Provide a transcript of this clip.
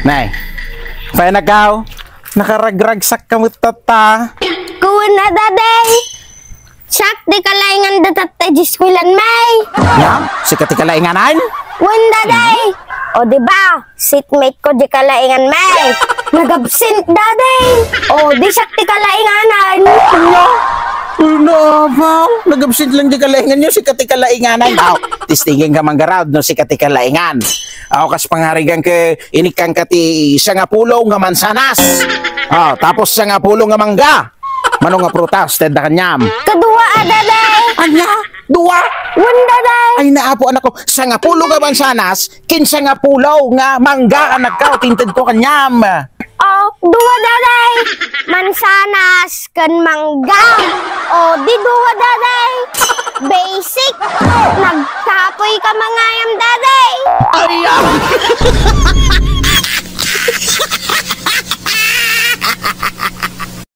Nay, kaya nagaw, nakaragragsak ka mo tata. Kuwan na daday. Sak di kalaingan datat jiskulan may. Yan, sikat ikalainganan. Wan daday. O diba, seatmate ko di kalaingan may. Nagabsent daday. O di sak di kalainganan. No, wow, nag-absent lang di kalaingan nyo, sikat ikalainganan. Tistingin ka manggaraod, no, sikat ikalaingan. Kas pangarigan ke inikang kati siya nga pulo nga mansanas. Tapos siya nga pulo nga mangga. Mano nga prutas, ted na kanyam. Kedua daday. Anya, dua. Wan daday. Ay naapo anak ko, siya nga pulo nga mansanas, kinsa nga pulo nga mangga anak ka, tinted ko kanyam. O, dua daday. Mansanas kan mangga. O, di dua daday. Basic. Nagtapoy ka mangayam daday. Ay,